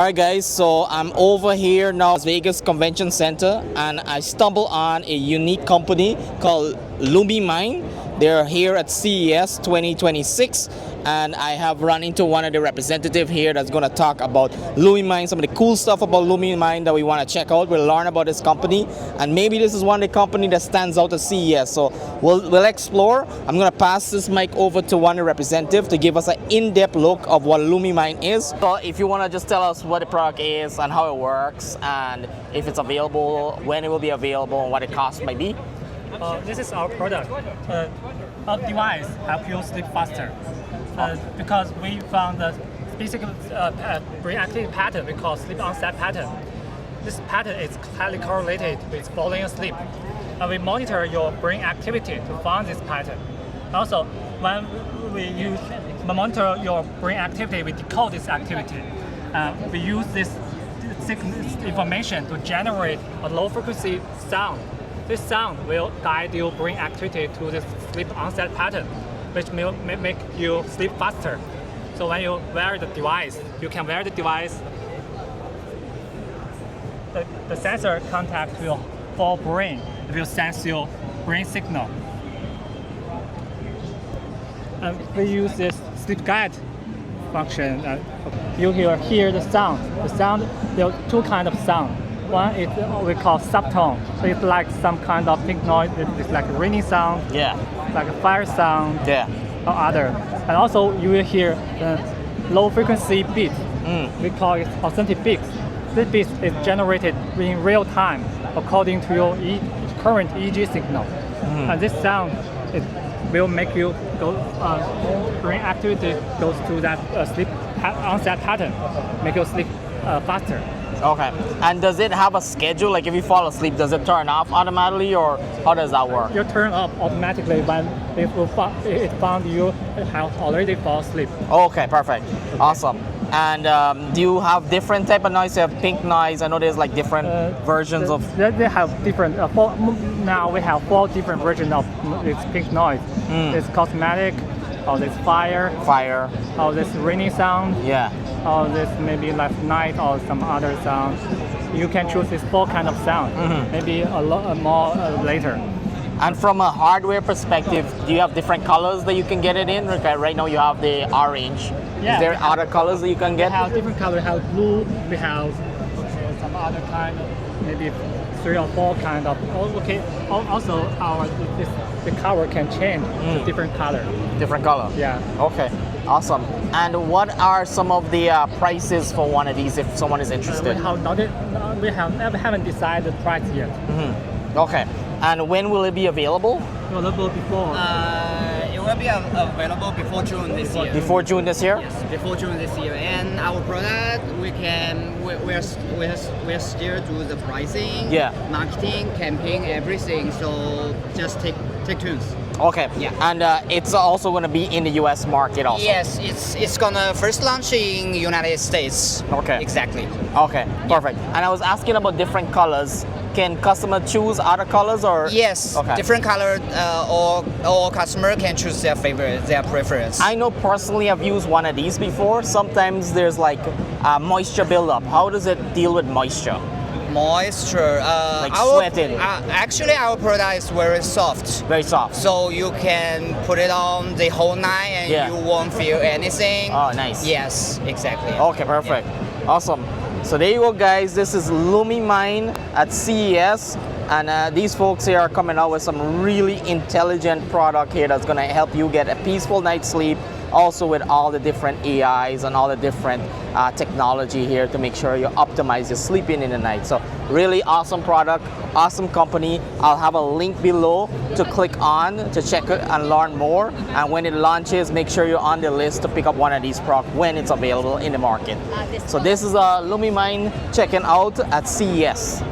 Alright guys, so I'm over here now at Las Vegas Convention Center and I stumbled on a unique company called LumiMind. They're here at CES 2026 and I have run into one of the representatives here that's going to talk about LumiMind, some of the cool stuff about LumiMind that we want to check out. We'll learn about this company and maybe this is one of the companies that stands out at CES. So we'll explore. I'm going to pass this mic over to one of the representatives to give us an in-depth look of what LumiMind is. So if you want to just tell us what the product is and how it works and if it's available, when it will be available and what the cost might be. This is our product. Our device helps you sleep faster because we found a specific brain activity pattern we call sleep onset pattern. This pattern is highly correlated with falling asleep. We monitor your brain activity to find this pattern. Also, when we monitor your brain activity, we decode this activity. We use this information to generate a low frequency sound. This sound will guide your brain activity to this sleep onset pattern, which will make you sleep faster. So when you wear the device, you can wear the device. The sensor contact your full brain. It will sense your brain signal. We use this sleep guide function. You hear the sound. The sound, there are two kinds of sound. One is we call subtone. So it's like some kind of pink noise. It's like a rainy sound. Yeah. Like a fire sound. Yeah. Or other. And also you will hear low frequency beat. We call it authentic beats. This beat is generated in real time according to your current EEG signal. And this sound will make you go brain activity goes to that sleep onset pattern, make you sleep faster. Okay. And does it have a schedule? Like if you fall asleep, does it turn off automatically or how does that work? You turn off automatically when it found you have already fall asleep. Okay, perfect. Okay. Awesome. And do you have different type of noise? You have pink noise. I know there's like different versions of. They have different. Now we have 4 different versions of this pink noise. It's cosmetic, or this fire, or this rainy sound. Yeah. Or this maybe like night or some other sound. You can choose this 4 kind of sound. Maybe a lot more later. And from a hardware perspective, do you have different colors that you can get it in? Okay, right now you have the orange. Yeah, is there other colors that you can get? We have different colors. We have blue. We have some other kind, maybe 3 or 4 kind of. Okay. Also, the color can change to different color. Different color. Yeah. Okay. Awesome. And what are some of the prices for one of these if someone is interested? We haven't decided the price yet. Okay. And when will it be available? Available before. It will be available before June this year. Before June this year? Yes, before June this year. And our product, we're still do the pricing, marketing, campaign, everything. So just take turns. Okay. Yeah. And it's also going to be in the U.S. market also. Yes, it's gonna first launch in United States. Okay. Exactly. Okay. Perfect. And I was asking about different colors. Can customer choose other colors or? Yes. Okay. Different color. All customer can choose their favorite, their preference. I know personally I've used one of these before. Sometimes there's like moisture buildup. How does it deal with moisture? Moisture. Like sweating. Actually, our product is very soft. Very soft. So you can put it on the whole night and you won't feel anything. Oh, nice. Yes, exactly. Okay, perfect. Awesome. So there you go, guys. This is LumiMind at CES. And these folks here are coming out with some really intelligent product here that's going to help you get a peaceful night's sleep. Also with all the different AIs and all the different technology here to make sure you optimize your sleeping in the night. So really awesome product, awesome company. I'll have a link below to click on to check it and learn more. And when it launches, make sure you're on the list to pick up one of these products when it's available in the market. So this is LumiMind checking out at CES.